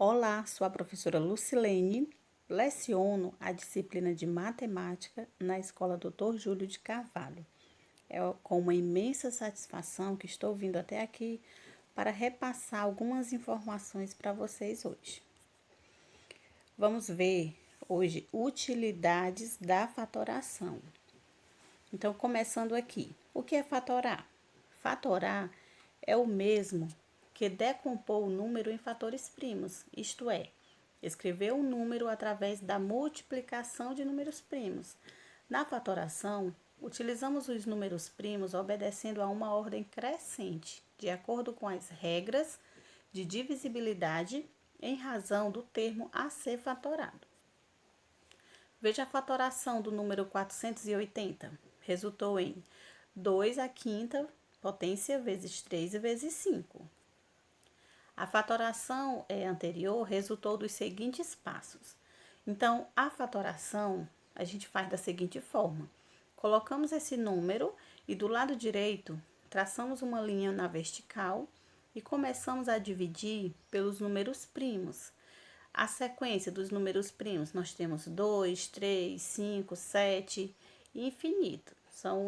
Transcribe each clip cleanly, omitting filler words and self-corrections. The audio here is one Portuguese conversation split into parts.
Olá, sou a professora Lucilene, leciono a disciplina de matemática na Escola Dr. Júlio de Carvalho. É com uma imensa satisfação que estou vindo até aqui para repassar algumas informações para vocês hoje. Vamos ver hoje utilidades da fatoração. Então, começando aqui, o que é fatorar? Fatorar é o mesmo que decompor o número em fatores primos, isto é, escrever um número através da multiplicação de números primos. Na fatoração, utilizamos os números primos obedecendo a uma ordem crescente, de acordo com as regras de divisibilidade em razão do termo a ser fatorado. Veja a fatoração do número 480. Resultou em 2 à quinta potência vezes 3 vezes 5. A fatoração anterior resultou dos seguintes passos. Então, a fatoração a gente faz da seguinte forma. Colocamos esse número e do lado direito traçamos uma linha na vertical e começamos a dividir pelos números primos. A sequência dos números primos, nós temos 2, 3, 5, 7 e infinito.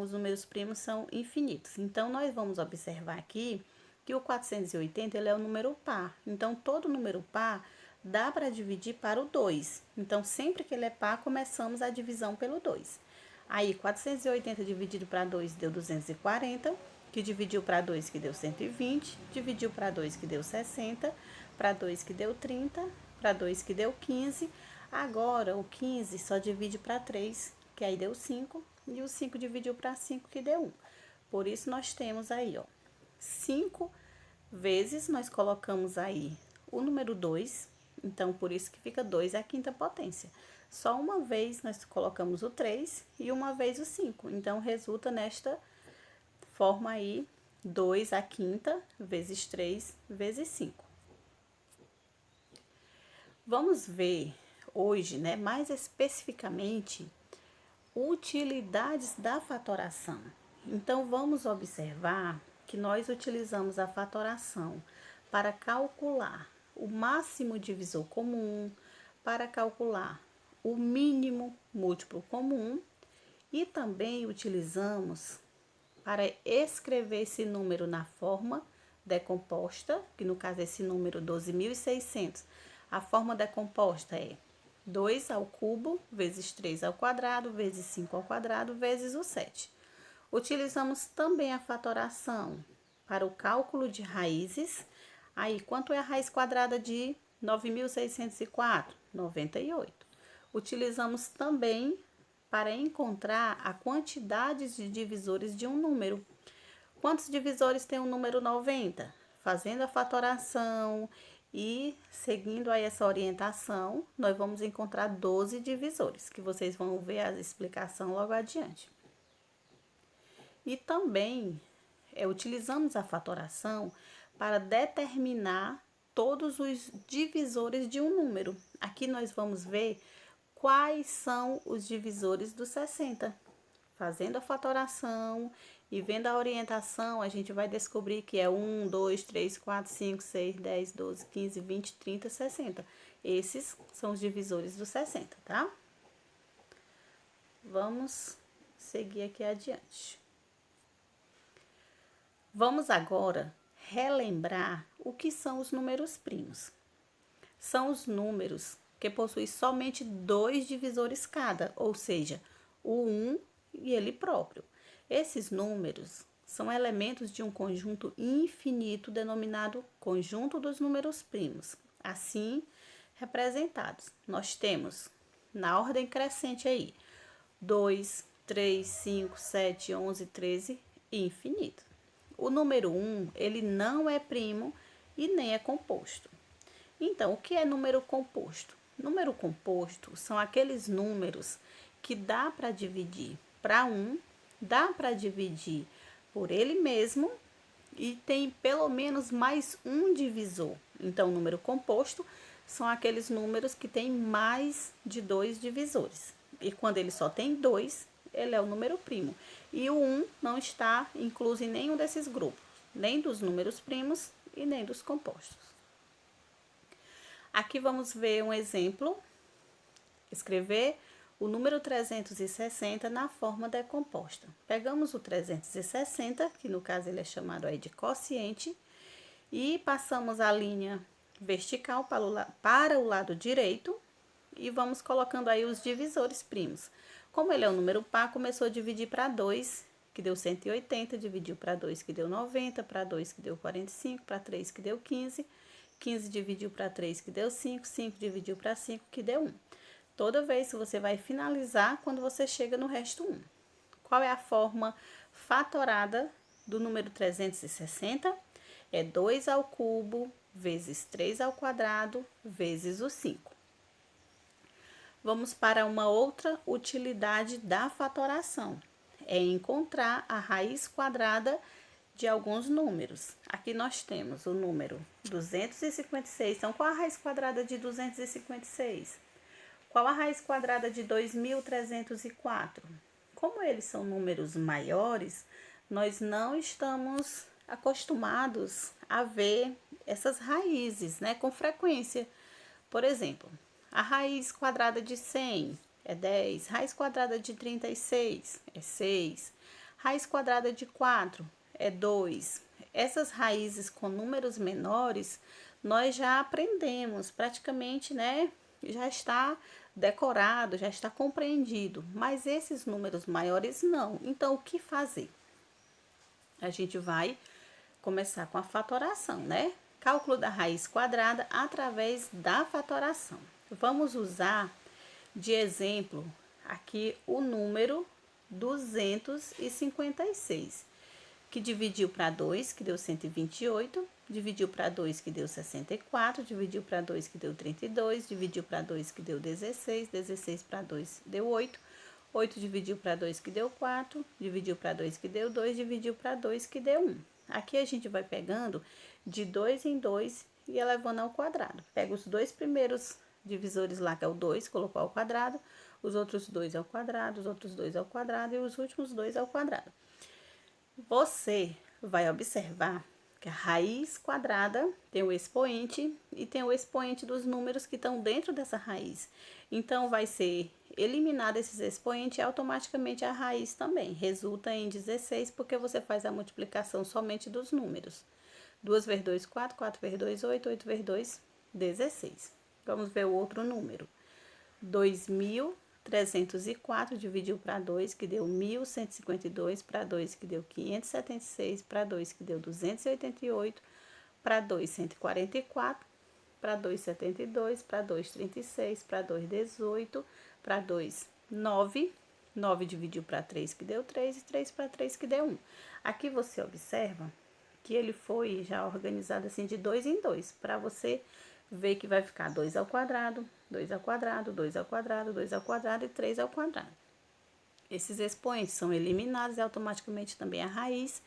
Os números primos são infinitos. Então, nós vamos observar aqui que o 480 ele é o número par. Então, todo número par dá para dividir para o 2. Então, sempre que ele é par, começamos a divisão pelo 2. Aí, 480 dividido para 2 deu 240, que dividiu para 2 que deu 120, dividiu para 2 que deu 60, para 2 que deu 30, para 2 que deu 15. Agora, o 15 só divide para 3, que aí deu 5, e o 5 dividiu para 5, que deu 1. Por isso, nós temos aí, ó, 5 vezes nós colocamos aí o número 2, então por isso que fica 2 à quinta potência. Só uma vez nós colocamos o 3 e uma vez o 5, então resulta nesta forma aí 2 à quinta vezes 3 vezes 5. Vamos ver hoje, né, mais especificamente, utilidades da fatoração. Então, vamos observar que nós utilizamos a fatoração para calcular o máximo divisor comum, para calcular o mínimo múltiplo comum e também utilizamos para escrever esse número na forma decomposta, que no caso é esse número 12.600. A forma decomposta é 2 ao cubo vezes 3 ao quadrado vezes 5 ao quadrado vezes o 7. Utilizamos também a fatoração para o cálculo de raízes. Aí, quanto é a raiz quadrada de 9.604? 98. Utilizamos também para encontrar a quantidade de divisores de um número. Quantos divisores tem o número 90? Fazendo a fatoração e seguindo aí essa orientação, nós vamos encontrar 12 divisores, que vocês vão ver a explicação logo adiante. E também utilizamos a fatoração para determinar todos os divisores de um número. Aqui nós vamos ver quais são os divisores do 60. Fazendo a fatoração e vendo a orientação, a gente vai descobrir que é 1, 2, 3, 4, 5, 6, 10, 12, 15, 20, 30, 60. Esses são os divisores do 60, tá? Vamos seguir aqui adiante. Vamos agora relembrar o que são os números primos. São os números que possuem somente 2 divisores cada, ou seja, o 1 e ele próprio. Esses números são elementos de um conjunto infinito denominado conjunto dos números primos, assim representados. Nós temos, na ordem crescente aí, 2, 3, 5, 7, 11, 13 e infinito. O número 1, ele não é primo e nem é composto. Então, o que é número composto? Número composto são aqueles números que dá para dividir para 1, dá para dividir por ele mesmo e tem pelo menos mais um divisor. Então, número composto são aqueles números que têm mais de 2 divisores. E quando ele só tem 2, ele é o número primo. E o 1 não está incluso em nenhum desses grupos, nem dos números primos e nem dos compostos. Aqui vamos ver um exemplo. Escrever o número 360 na forma decomposta. Pegamos o 360, que no caso ele é chamado aí de quociente, e passamos a linha vertical para o lado direito e vamos colocando aí os divisores primos. Como ele é um número par, começou a dividir para 2, que deu 180, dividiu para 2, que deu 90, para 2, que deu 45, para 3, que deu 15, 15 dividiu para 3, que deu 5, 5 dividiu para 5, que deu 1. Toda vez que você vai finalizar quando você chega no resto 1. Qual é a forma fatorada do número 360? É 2 ao cubo vezes 3 ao quadrado vezes o 5. Vamos para uma outra utilidade da fatoração. É encontrar a raiz quadrada de alguns números. Aqui nós temos o número 256. Então, qual a raiz quadrada de 256? Qual a raiz quadrada de 2.304? Como eles são números maiores, nós não estamos acostumados a ver essas raízes, né, com frequência. Por exemplo, a raiz quadrada de 100 é 10, raiz quadrada de 36 é 6, raiz quadrada de 4 é 2. Essas raízes com números menores, nós já aprendemos praticamente, né, já está decorado, já está compreendido, mas esses números maiores não. Então, o que fazer? A gente vai começar com a fatoração, né? Cálculo da raiz quadrada através da fatoração. Vamos usar de exemplo aqui o número 256, que dividiu para 2, que deu 128, dividiu para 2, que deu 64, dividiu para 2, que deu 32, dividiu para 2, que deu 16, 16 para 2 deu 8, 8 dividiu para 2, que deu 4, dividiu para 2, que deu 2, dividiu para 2, que deu 1. Aqui a gente vai pegando de 2 em 2 e elevando ao quadrado. Pega os dois primeiros divisores lá, que é o 2, colocou ao quadrado, os outros 2 ao quadrado, os outros 2 ao quadrado e os últimos 2 ao quadrado. Você vai observar que a raiz quadrada tem o expoente e tem o expoente dos números que estão dentro dessa raiz. Então, vai ser eliminado esses expoentes e automaticamente a raiz também. Resulta em 16, porque você faz a multiplicação somente dos números. 2 vezes 2, 4, 4 vezes 2, 8, 8 vezes 2, 16. Vamos ver o outro número. 2.304 dividiu para 2, que deu 1.152, para 2, que deu 576, para 2, que deu 288, para 2, 144, para 2, 72, para 2, 36, para 2, 18, para 2, 9. 9 dividiu para 3, que deu 3, e 3 para 3, que deu 1. Aqui você observa que ele foi já organizado assim de 2 em 2, para você ver que vai ficar 2 ao quadrado, 2 ao quadrado, 2 ao quadrado, 2 ao quadrado e 3 ao quadrado. Esses expoentes são eliminados e automaticamente também a raiz.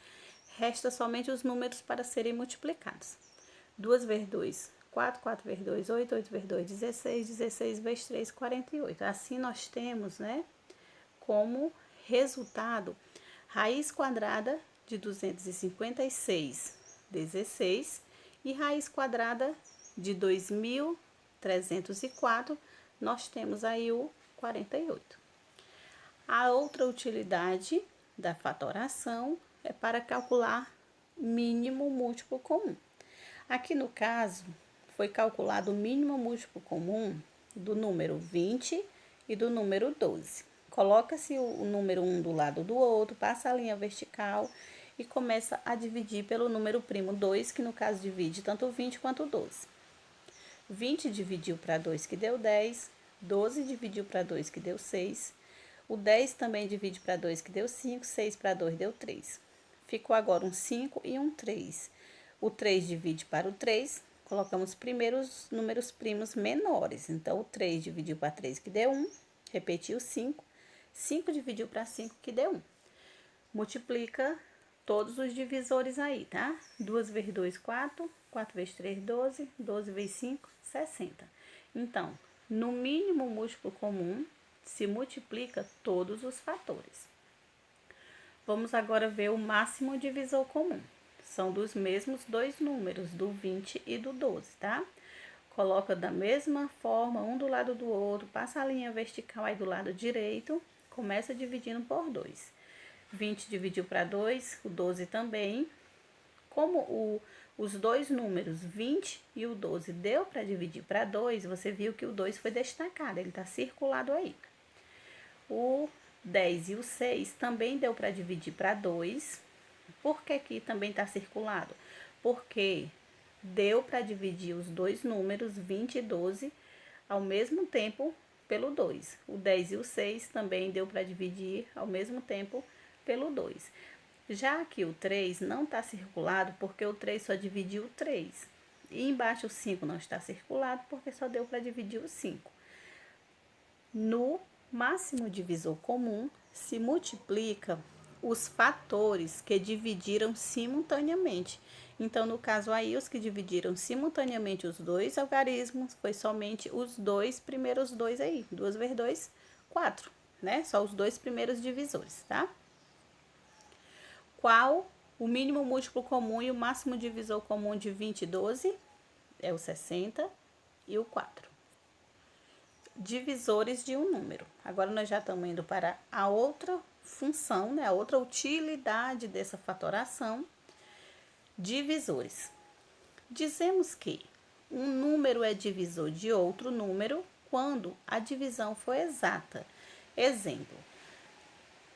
Resta somente os números para serem multiplicados. 2 vezes 2, 4, 4 vezes 2, 8, 8 vezes 2, 16, 16 vezes 3, 48. Assim nós temos, né, como resultado, raiz quadrada de 256, 16, e raiz quadrada de 2.304, nós temos aí o 48. A outra utilidade da fatoração é para calcular mínimo múltiplo comum. Aqui no caso, foi calculado o mínimo múltiplo comum do número 20 e do número 12. Coloca-se o número 1 do lado do outro, passa a linha vertical e começa a dividir pelo número primo 2, que no caso divide tanto o 20 quanto o 12. 20 dividiu para 2, que deu 10. 12 dividiu para 2, que deu 6. O 10 também divide para 2, que deu 5. 6 para 2 deu 3. Ficou agora um 5 e um 3. O 3 divide para o 3. Colocamos primeiro os números primos menores. Então, o 3 dividiu para 3, que deu 1. Repetiu 5. 5 dividiu para 5, que deu 1. Multiplica todos os divisores aí, tá? 2 vezes 2, 4. 4 vezes 3, 12. 12 vezes 5, 60. Então, no mínimo múltiplo comum, se multiplica todos os fatores. Vamos agora ver o máximo divisor comum. São dos mesmos dois números, do 20 e do 12, tá? coloca da mesma forma, um do lado do outro, passa a linha vertical aí do lado direito, começa dividindo por 2. 20 dividiu para 2, o 12 também. Como os dois números, 20 e o 12, deu para dividir para 2, você viu que o 2 foi destacado, ele está circulado aí. O 10 e o 6 também deu para dividir para 2. Por que aqui também está circulado? Porque deu para dividir os dois números, 20 e 12, ao mesmo tempo pelo 2. O 10 e o 6 também deu para dividir ao mesmo tempo pelo 2. Já que o 3 não está circulado, porque o 3 só dividiu o 3. E embaixo o 5 não está circulado, porque só deu para dividir o 5. No máximo divisor comum, se multiplica os fatores que dividiram simultaneamente. Então, no caso aí, os que dividiram simultaneamente os dois algarismos, foi somente os dois primeiros dois aí. 2 vezes 2, 4, né? Só os dois primeiros divisores, tá? Qual o mínimo múltiplo comum e o máximo divisor comum de 20 e 12? É o 60 e o 4. Divisores de um número. Agora nós já estamos indo para a outra função, né? A outra utilidade dessa fatoração. Divisores. Dizemos que um número é divisor de outro número quando a divisão for exata. Exemplo: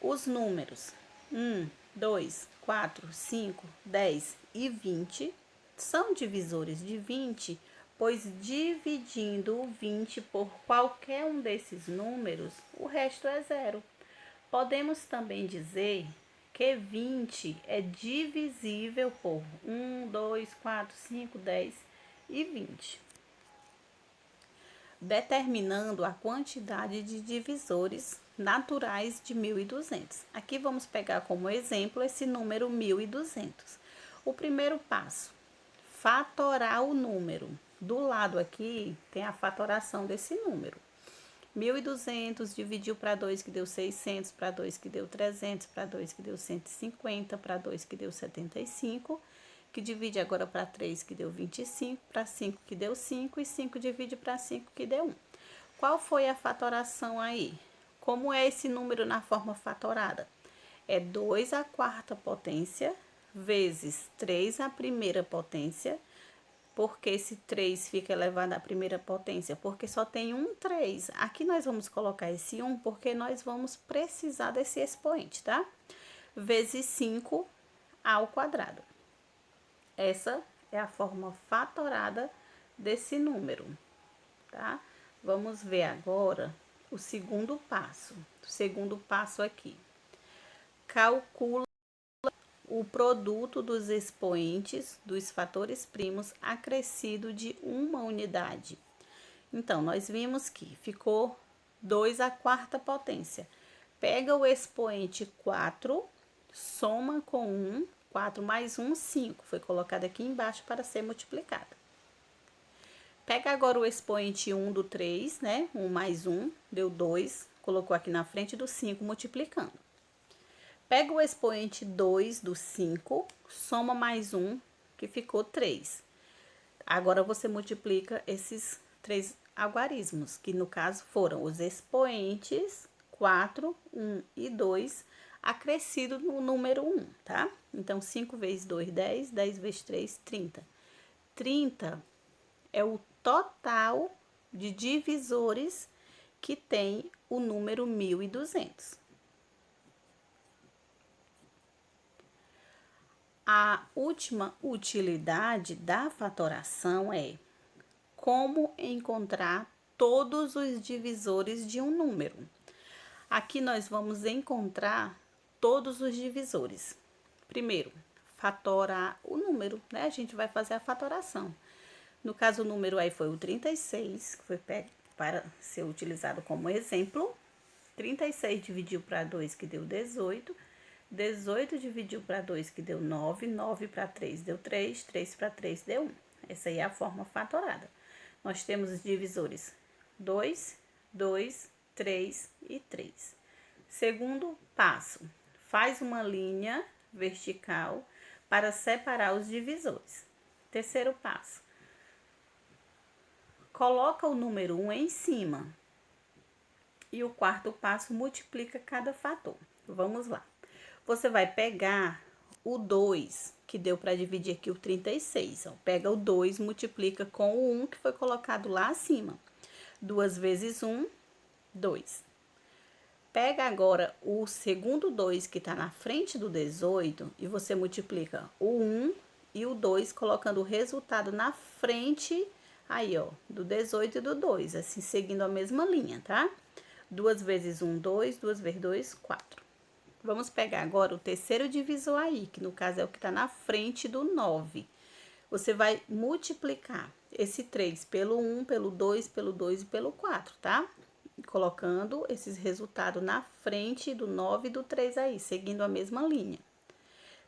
os números 1, 2, 4, 5, 10 e 20 são divisores de 20, pois dividindo o 20 por qualquer um desses números, o resto é zero. Podemos também dizer que 20 é divisível por 1, 2, 4, 5, 10 e 20, determinando a quantidade de divisores naturais de 1.200. Aqui vamos pegar como exemplo esse número 1.200. O primeiro passo, fatorar o número. Do lado aqui tem a fatoração desse número. 1.200 dividiu para 2 que deu 600, para 2 que deu 300, para 2 que deu 150, para 2 que deu 75, que divide agora para 3 que deu 25, para 5 que deu 5 e 5 divide para 5 que deu 1. Qual foi a fatoração aí? Como é esse número na forma fatorada? É 2 à quarta potência vezes 3 à primeira potência. Por que esse 3 fica elevado à primeira potência? Porque só tem um 3. Aqui nós vamos colocar esse 1 porque nós vamos precisar desse expoente, tá? Vezes 5 ao quadrado. Essa é a forma fatorada desse número, tá? Vamos ver agora o segundo passo. O segundo passo aqui. Calcula o produto dos expoentes dos fatores primos acrescido de uma unidade. Então, nós vimos que ficou 2 à quarta potência. Pega o expoente 4, soma com 1, 4 mais 1, 5. Foi colocado aqui embaixo para ser multiplicado. Pega agora o expoente 1 do 3, né? 1 mais 1, deu 2. Colocou aqui na frente do 5, multiplicando. Pega o expoente 2 do 5, soma mais 1, que ficou 3. Agora, você multiplica esses 3 algarismos, que no caso foram os expoentes 4, 1 e 2, acrescido no número 1, tá? Então, 5 vezes 2, 10, 10 vezes 3, 30. 30 é o total de divisores que tem o número 1.200. A última utilidade da fatoração é como encontrar todos os divisores de um número. Aqui nós vamos encontrar todos os divisores. Primeiro, fatorar o número, né? A gente vai fazer a fatoração. No caso, o número aí foi o 36, que foi para ser utilizado como exemplo. 36 dividiu para 2, que deu 18. 18 dividiu para 2, que deu 9. 9 para 3 deu 3. 3 para 3 deu 1. Essa aí é a forma fatorada. Nós temos os divisores 2, 2, 3 e 3. Segundo passo, faz uma linha vertical para separar os divisores. Terceiro passo, coloca o número 1 em cima. E o quarto passo multiplica cada fator. Vamos lá. Você vai pegar o 2, que deu para dividir aqui o 36. Ó. Pega o 2, multiplica com o 1 que foi colocado lá acima. 2 vezes 1, 2. Pega agora o segundo 2 que está na frente do 18 e você multiplica o 1 e o 2, colocando o resultado na frente, aí ó, do 18 e do 2, assim, seguindo a mesma linha, tá? 2 vezes 1, 2, 2 vezes 2, 4. Vamos pegar agora o terceiro divisor aí, que no caso é o que está na frente do 9. Você vai multiplicar esse 3 pelo 1, pelo 2, pelo 2 e pelo 4, tá? Colocando esses resultados na frente do 9 e do 3 aí, seguindo a mesma linha.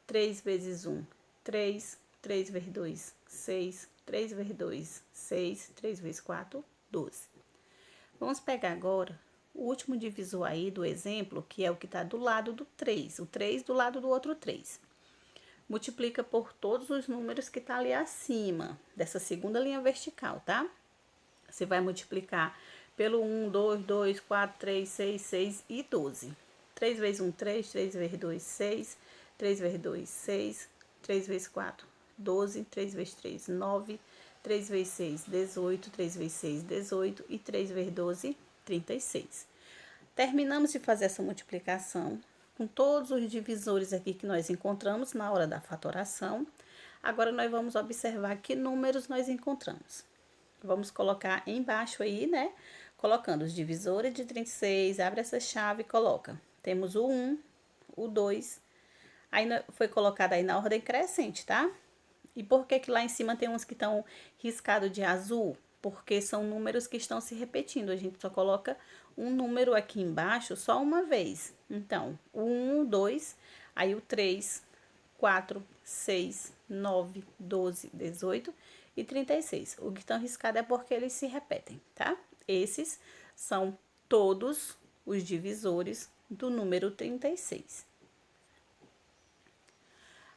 3 vezes 1, 3. 3 vezes 2, 6. 3 vezes 2, 6. 3 vezes 4, 12. Vamos pegar agora o último divisor aí do exemplo, que é o que está do lado do 3. O 3 do lado do outro 3. Multiplica por todos os números que tá ali acima dessa segunda linha vertical, tá? Você vai multiplicar pelo 1, 2, 2, 4, 3, 6, 6 e 12. 3 vezes 1, 3. 3 vezes 2, 6. 3 vezes 2, 6. 3 vezes 4, 12. 3 vezes 3, 9. 3 vezes 6, 18. 3 vezes 6, 18. E 3 vezes 12, 36. Terminamos de fazer essa multiplicação com todos os divisores aqui que nós encontramos na hora da fatoração. Agora, nós vamos observar que números nós encontramos. Vamos colocar embaixo aí, né? Colocando os divisores de 36, abre essa chave e coloca. Temos o 1, o 2, aí foi colocado aí na ordem crescente, tá? E por que que lá em cima tem uns que estão riscados de azul? Porque são números que estão se repetindo. A gente só coloca um número aqui embaixo só uma vez. Então, o 1, o 2, aí o 3, 4, 6, 9, 12, 18 e 36. O que estão riscados é porque eles se repetem, tá? Esses são todos os divisores do número 36.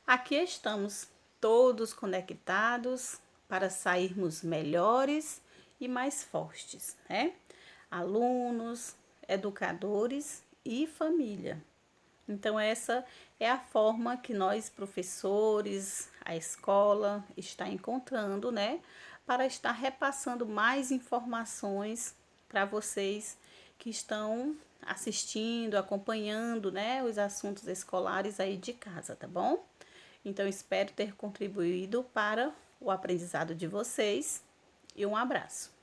Aqui estamos todos conectados para sairmos melhores e mais fortes, né? Alunos, educadores e família. Então, essa é a forma que nós, professores, a escola, está encontrando, né? Para estar repassando mais informações para vocês que estão assistindo, acompanhando, né? Os assuntos escolares aí de casa, tá bom? Então, espero ter contribuído para o aprendizado de vocês e um abraço.